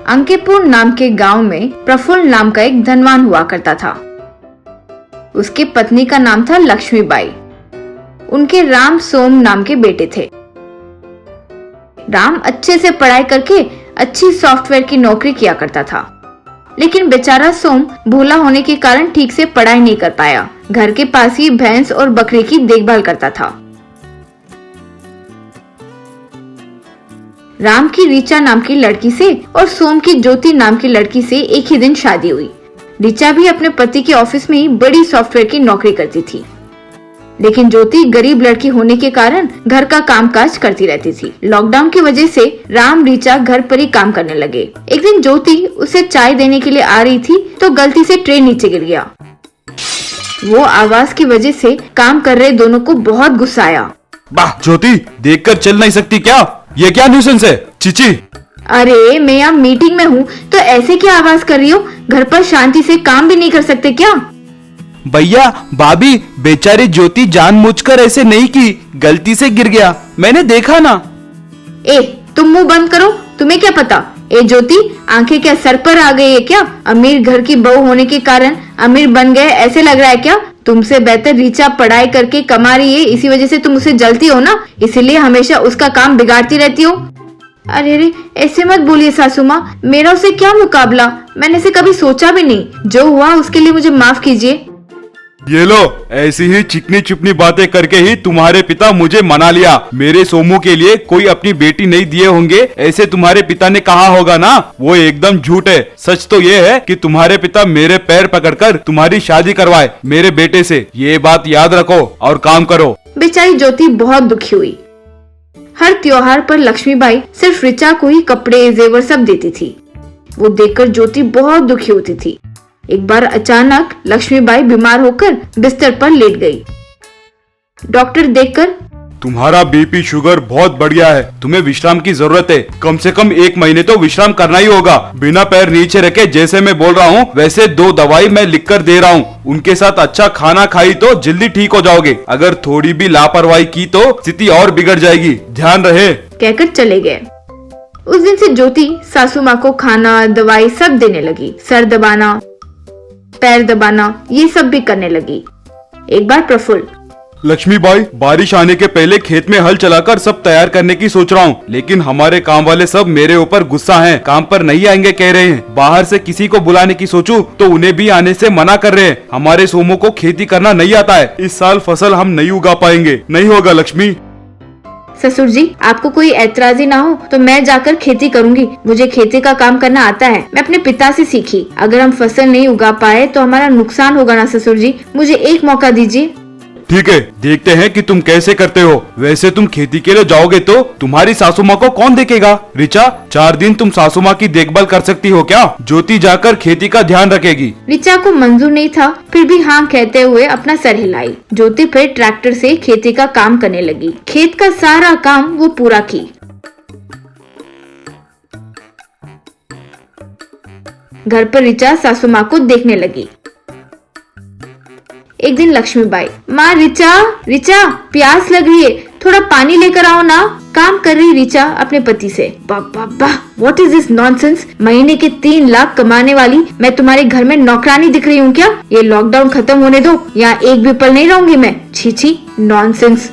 अंकेपुर नाम के गांव में प्रफुल्ल नाम का एक धनवान हुआ करता था। उसकी पत्नी का नाम था लक्ष्मीबाई। उनके राम सोम नाम के बेटे थे। राम अच्छे से पढ़ाई करके अच्छी सॉफ्टवेयर की नौकरी किया करता था, लेकिन बेचारा सोम भोला होने के कारण ठीक से पढ़ाई नहीं कर पाया। घर के पास ही भैंस और बकरी की देखभाल करता था। राम की ऋचा नाम की लड़की से और सोम की ज्योति नाम की लड़की से एक ही दिन शादी हुई। ऋचा भी अपने पति के ऑफिस में ही बड़ी सॉफ्टवेयर की नौकरी करती थी, लेकिन ज्योति गरीब लड़की होने के कारण घर का कामकाज करती रहती थी। लॉकडाउन की वजह से राम ऋचा घर पर ही काम करने लगे। एक दिन ज्योति उसे चाय देने के लिए आ रही थी तो गलती से ट्रे नीचे गिर गया। वो आवाज की वजह से काम कर रहे दोनों को बहुत गुस्सा आया। वाह ज्योति, देखकर चल नहीं सकती क्या? ये क्या न्यूसेंस है? चीची। अरे मैं यहाँ मीटिंग में हूँ तो ऐसे क्या आवाज कर रही हो? घर पर शांति से काम भी नहीं कर सकते क्या? भैया भाभी, बेचारी ज्योति जानबूझकर ऐसे नहीं की, गलती से गिर गया, मैंने देखा ना। ए तुम मुंह बंद करो, तुम्हें क्या पता? ए ज्योति, आंखें क्या सर पर आ गई है क्या? अमीर घर की बहू होने के कारण अमीर बन गए ऐसे लग रहा है क्या? तुमसे बेहतर ऋचा पढ़ाई करके कमा रही है, इसी वजह से तुम उसे जलती हो ना, इसीलिए हमेशा उसका काम बिगाड़ती रहती हो। अरे ऐसे मत बोलिए सासू माँ, मेरा उसे क्या मुकाबला, मैंने इसे कभी सोचा भी नहीं। जो हुआ उसके लिए मुझे माफ कीजिए। ये लो, ऐसी ही चिकनी चुपनी बातें करके ही तुम्हारे पिता मुझे मना लिया। मेरे सोमू के लिए कोई अपनी बेटी नहीं दिए होंगे ऐसे तुम्हारे पिता ने कहा होगा ना, वो एकदम झूठ है। सच तो ये है कि तुम्हारे पिता मेरे पैर पकड़कर तुम्हारी शादी करवाए मेरे बेटे से। ये बात याद रखो और काम करो। बेचारी ज्योति बहुत दुखी हुई। हर त्योहार पर लक्ष्मीबाई सिर्फ ऋचा को ही कपड़े जेवर सब देती थी। वो देखकर ज्योति बहुत दुखी होती थी। एक बार अचानक लक्ष्मीबाई बीमार होकर बिस्तर पर लेट गई। डॉक्टर देखकर, तुम्हारा बीपी शुगर बहुत बढ़िया है, तुम्हें विश्राम की जरूरत है। कम से कम 1 महीने तो विश्राम करना ही होगा। बिना पैर नीचे रखे जैसे मैं बोल रहा हूँ वैसे 2 दवाई मैं लिख कर दे रहा हूँ। उनके साथ अच्छा खाना खाई तो जल्दी ठीक हो जाओगे। अगर थोड़ी भी लापरवाही की तो स्थिति और बिगड़ जाएगी, ध्यान रहे। कहकर चले गए। उस दिन से ज्योति सासू माँ को खाना दवाई सब देने लगी। सर दबाना, पैर दबाना, ये सब भी करने लगी। एक बार प्रफुल्ल, लक्ष्मीबाई, बारिश आने के पहले खेत में हल चलाकर सब तैयार करने की सोच रहा हूँ, लेकिन हमारे काम वाले सब मेरे ऊपर गुस्सा हैं, काम पर नहीं आएंगे कह रहे हैं। बाहर से किसी को बुलाने की सोचूं तो उन्हें भी आने से मना कर रहे हैं। हमारे सोमो को खेती करना नहीं आता है, इस साल फसल हम नहीं उगा पाएंगे। नहीं होगा लक्ष्मी। ससुर जी, आपको कोई ऐतराजी ना हो तो मैं जाकर खेती करूंगी। मुझे खेती का काम करना आता है, मैं अपने पिता से सीखी। अगर हम फसल नहीं उगा पाए तो हमारा नुकसान होगा ना ससुर जी, मुझे एक मौका दीजिए। ठीक है, देखते हैं कि तुम कैसे करते हो। वैसे तुम खेती के लिए जाओगे तो तुम्हारी सासू माँ को कौन देखेगा? ऋचा, 4 दिन तुम सासू माँ की देखभाल कर सकती हो क्या? ज्योति जाकर खेती का ध्यान रखेगी। ऋचा को मंजूर नहीं था, फिर भी हाँ कहते हुए अपना सर हिलाई। ज्योति फिर ट्रैक्टर से खेती का काम करने लगी। खेत का सारा काम वो पूरा की। घर पर ऋचा सासू माँ को देखने लगी। एक दिन लक्ष्मीबाई, माँ ऋचा प्यास लग रही है, थोड़ा पानी लेकर आओ ना। काम कर रही ऋचा अपने पति से। बाबा, व्हाट इज दिस नॉनसेंस? महीने के 3 लाख कमाने वाली मैं तुम्हारे घर में नौकरानी दिख रही हूँ क्या? ये लॉकडाउन खत्म होने दो, यहाँ एक भी पल नहीं रहूंगी मैं। छी, नॉनसेंस।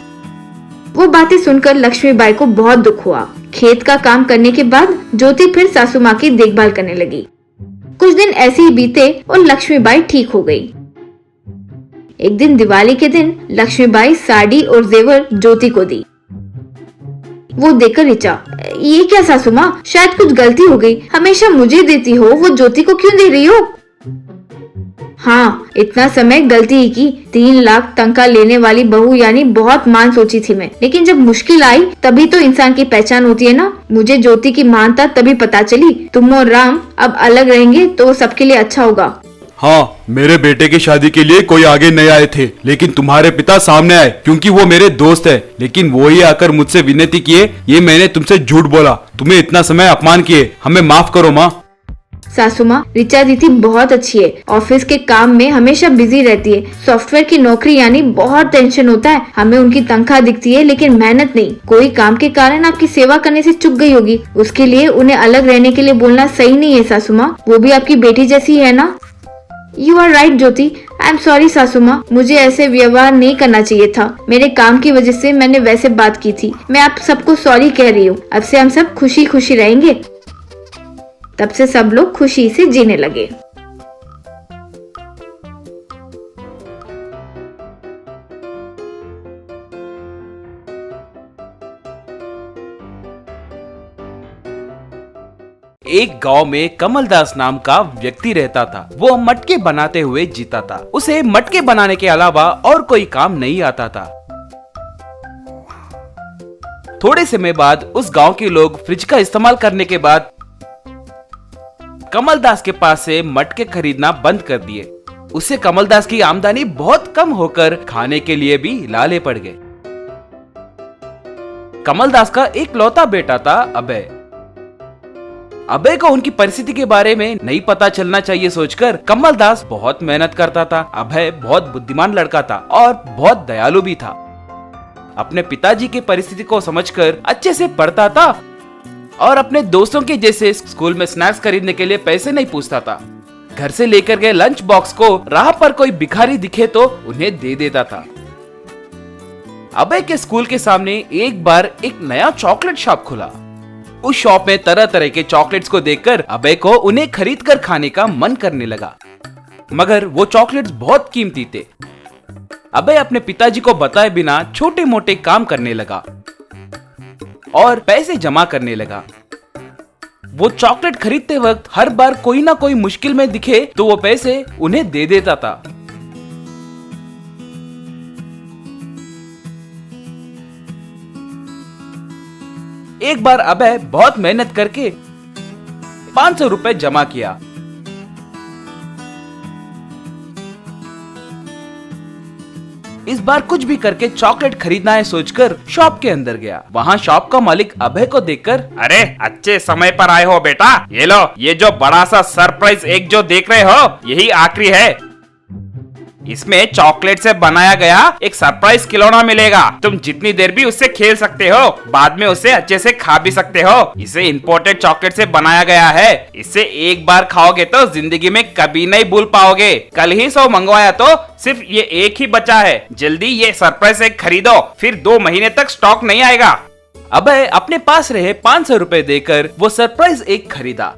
वो बातें सुनकर लक्ष्मीबाई को बहुत दुख हुआ। खेत का काम करने के बाद ज्योति फिर सासू माँ की देखभाल करने लगी। कुछ दिन ऐसे ही बीते और लक्ष्मीबाई ठीक हो गई। एक दिन दिवाली के दिन लक्ष्मीबाई साड़ी और जेवर ज्योति को दी। वो देखकर ऋचा, ये क्या सासू माँ, शायद कुछ गलती हो गई, हमेशा मुझे देती हो, वो ज्योति को क्यों दे रही हो? हाँ, इतना समय गलती ही की। 3 लाख तनख्वाह लेने वाली बहू यानी बहुत मान सोची थी मैं, लेकिन जब मुश्किल आई तभी तो इंसान की पहचान होती है ना। मुझे ज्योति की महानता तभी पता चली। तुम और राम अब अलग रहेंगे तो सबके लिए अच्छा होगा। हाँ, मेरे बेटे की शादी के लिए कोई आगे नहीं आए थे, लेकिन तुम्हारे पिता सामने आए क्योंकि वो मेरे दोस्त है। लेकिन वो ही आकर मुझसे विनती किए, ये मैंने तुमसे झूठ बोला, तुम्हें इतना समय अपमान किए, हमें माफ करो माँ। सासू माँ, ऋचा दीदी बहुत अच्छी है, ऑफिस के काम में हमेशा बिजी रहती है। सॉफ्टवेयर की नौकरी यानी बहुत टेंशन होता है। हमें उनकी तनख्वाह दिखती है लेकिन मेहनत नहीं। कोई काम के कारण आपकी सेवा करने से चूक गई होगी, उसके लिए उन्हें अलग रहने के लिए बोलना सही नहीं है सासू माँ। वो भी आपकी बेटी जैसी है ना। You are right Jyoti, I am sorry सासू माँ, मुझे ऐसे व्यवहार नहीं करना चाहिए था। मेरे काम की वजह से मैंने वैसे बात की थी। मैं आप सबको सॉरी कह रही हूँ। अब से हम सब खुशी खुशी रहेंगे। तब से सब लोग खुशी से जीने लगे। एक गांव में कमलदास नाम का व्यक्ति रहता था। वो मटके बनाते हुए जीता था। उसे मटके बनाने के अलावा और कोई काम नहीं आता था। थोड़े समय बाद उस गांव के लोग फ्रिज का इस्तेमाल करने के बाद कमलदास के पास से मटके खरीदना बंद कर दिए। उससे कमलदास की आमदनी बहुत कम होकर खाने के लिए भी लाले पड़ गए। कमलदास का एक लौता बेटा था अभय। अभय को उनकी परिस्थिति के बारे में नहीं पता चलना चाहिए सोचकर कमलदास बहुत मेहनत करता था। अभय बहुत बुद्धिमान लड़का था और बहुत दयालु भी था। अपने पिताजी की परिस्थिति को समझकर अच्छे से पढ़ता था और अपने दोस्तों के जैसे स्कूल में स्नैक्स खरीदने के लिए पैसे नहीं पूछता था। घर से लेकर गए लंच बॉक्स को राह पर कोई भिखारी दिखे तो उन्हें दे देता था। अभय के स्कूल के सामने एक बार एक नया चॉकलेट शॉप खुला। उस शॉप में तरह तरह के चॉकलेट्स को देखकर अभय को उन्हें खरीद कर खाने का मन करने लगा, मगर वो चॉकलेट्स बहुत कीमती थे। अभय अपने पिताजी को बताए बिना छोटे मोटे काम करने लगा और पैसे जमा करने लगा। वो चॉकलेट खरीदते वक्त हर बार कोई ना कोई मुश्किल में दिखे तो वो पैसे उन्हें दे देता था। एक बार अभय बहुत मेहनत करके 500 रुपए जमा किया। इस बार कुछ भी करके चॉकलेट खरीदना है सोचकर शॉप के अंदर गया। वहाँ शॉप का मालिक अभय को देखकर, अरे अच्छे समय पर आए हो बेटा, ये लो, ये जो बड़ा सा सरप्राइज एक जो देख रहे हो यही आखिरी है। इसमें चॉकलेट से बनाया गया एक सरप्राइज खिलौना मिलेगा। तुम जितनी देर भी उससे खेल सकते हो, बाद में उसे अच्छे से खा भी सकते हो। इसे इंपोर्टेड चॉकलेट से बनाया गया है। इसे एक बार खाओगे तो जिंदगी में कभी नहीं भूल पाओगे। कल ही 100 मंगवाया तो सिर्फ ये एक ही बचा है। जल्दी ये सरप्राइज एक खरीदो, फिर 2 महीने तक स्टॉक नहीं आएगा। अभय अपने पास रहे 500 रुपए देकर वो सरप्राइज एक खरीदा।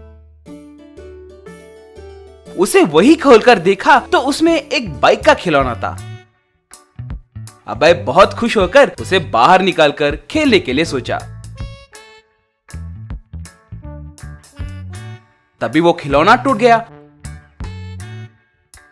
उसे वही खोलकर देखा तो उसमें एक बाइक का खिलौना था। अभय बहुत खुश होकर उसे बाहर निकालकर खेलने के लिए सोचा। तभी वो खिलौना टूट गया।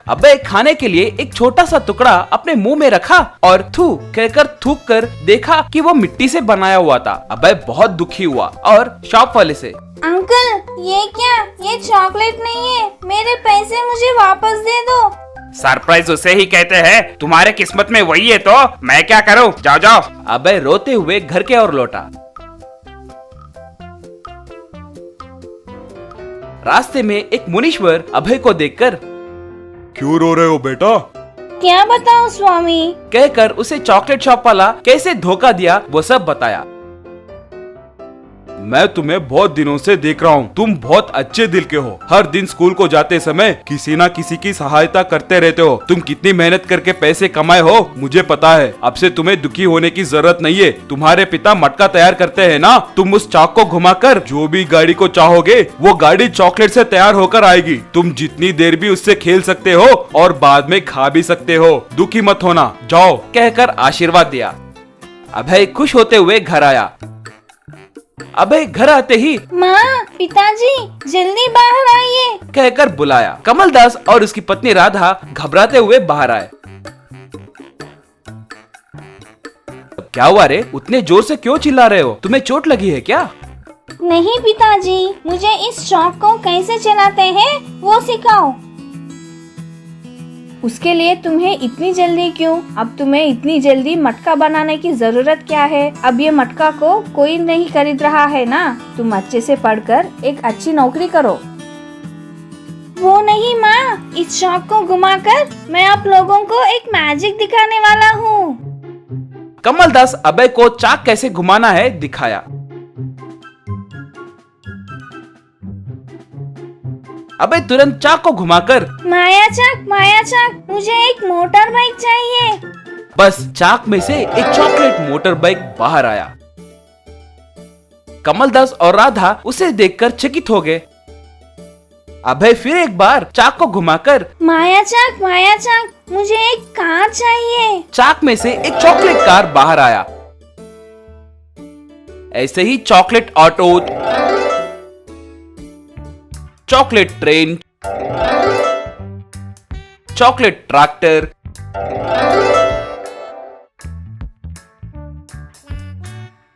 अभय खाने के लिए एक छोटा सा टुकड़ा अपने मुंह में रखा और थू कहकर थूक कर देखा कि वो मिट्टी से बनाया हुआ था। अभय बहुत दुखी हुआ और शॉप वाले से, अंकल ये क्या, ये चॉकलेट नहीं है, मेरे पैसे मुझे वापस दे दो। सरप्राइज उसे ही कहते हैं, तुम्हारे किस्मत में वही है तो मैं क्या करूं, जाओ जाओ। अभय रोते हुए घर के ओर लौटा। रास्ते में एक मुनीश्वर अभय को देखकर, क्यों रो रहे हो बेटा? क्या बताऊं स्वामी, कहकर उसे चॉकलेट शॉप वाला कैसे धोखा दिया वो सब बताया। मैं तुम्हें बहुत दिनों से देख रहा हूँ, तुम बहुत अच्छे दिल के हो। हर दिन स्कूल को जाते समय किसी ना किसी की सहायता करते रहते हो। तुम कितनी मेहनत करके पैसे कमाए हो मुझे पता है। अब से तुम्हें दुखी होने की जरूरत नहीं है। तुम्हारे पिता मटका तैयार करते हैं ना, तुम उस चाक को घुमाकर जो भी गाड़ी को चाहोगे वो गाड़ी चॉकलेट से तैयार होकर आएगी। तुम जितनी देर भी उससे खेल सकते हो और बाद में खा भी सकते हो। दुखी मत होना, जाओ, कहकर आशीर्वाद दिया। अभय खुश होते हुए घर आया। अभय घर आते ही माँ, पिताजी जल्दी बाहर आइए, कहकर बुलाया। कमलदास और उसकी पत्नी राधा घबराते हुए बाहर आए। क्या हुआ रे, उतने जोर से क्यों चिल्ला रहे हो? तुम्हें चोट लगी है क्या? नहीं पिताजी, मुझे इस चॉक को कैसे चलाते हैं वो सिखाओ। उसके लिए तुम्हें इतनी जल्दी क्यों? अब तुम्हें इतनी जल्दी मटका बनाने की जरूरत क्या है? अब ये मटका को कोई नहीं खरीद रहा है ना। तुम अच्छे से पढ़कर एक अच्छी नौकरी करो। वो नहीं माँ, इस चौक को घुमाकर मैं आप लोगों को एक मैजिक दिखाने वाला हूँ। कमलदास अभय को चाक कैसे घुमाना है दिखाया। अभय तुरंत चाक को घुमाकर, माया चाक, मुझे एक मोटर बाइक चाहिए। बस चाक में से एक चॉकलेट मोटर बाइक बाहर आया। कमलदास और राधा उसे देखकर चकित हो गए। अभय फिर एक बार चाक को घुमाकर, माया चाक, मुझे एक कार चाहिए। चाक में से एक चॉकलेट कार बाहर आया। ऐसे ही chocolate auto, chocolate train, chocolate tractor,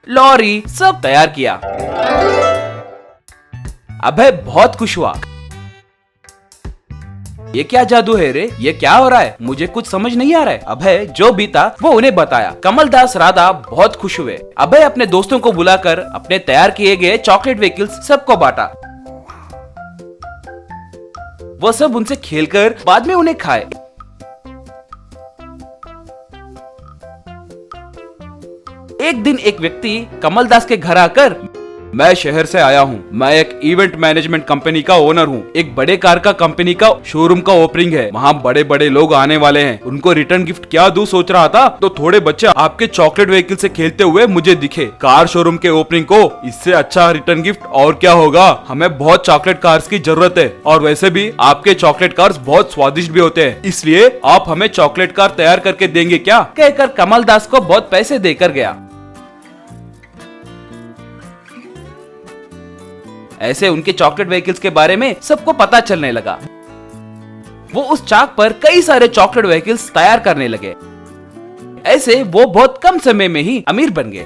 lorry सब तैयार किया। अभय बहुत खुश हुआ। ये क्या जादू है रे, ये क्या हो रहा है, मुझे कुछ समझ नहीं आ रहा है। अभय जो भी था वो उन्हें बताया। कमलदास राधा बहुत खुश हुए। अभय अपने दोस्तों को बुलाकर अपने तैयार किए गए चॉकलेट व्हीकल्स सबको बांटा। वो सब उनसे खेलकर बाद में उन्हें खाए। एक दिन एक व्यक्ति कमलदास के घर आकर, मैं शहर से आया हूँ, मैं एक इवेंट मैनेजमेंट कंपनी का ओनर हूँ, एक बड़े कार का कंपनी का शोरूम का ओपनिंग है, वहाँ बड़े बड़े लोग आने वाले हैं, उनको रिटर्न गिफ्ट क्या दूं सोच रहा था, तो थोड़े बच्चे आपके चॉकलेट व्हीकल से खेलते हुए मुझे दिखे। कार शोरूम के ओपनिंग को इससे अच्छा रिटर्न गिफ्ट और क्या होगा, हमें बहुत चॉकलेट कार्स की जरूरत है, और वैसे भी आपके चॉकलेट कार्स बहुत स्वादिष्ट भी होते हैं, इसलिए आप हमें चॉकलेट कार तैयार करके देंगे क्या, कहकर कमलदास को बहुत पैसे देकर गया। ऐसे उनके चॉकलेट व्हीकल्स के बारे में सबको पता चलने लगा। वो उस चाक पर कई सारे चॉकलेट व्हीकल्स तैयार करने लगे। ऐसे वो बहुत कम समय में ही अमीर बन गए।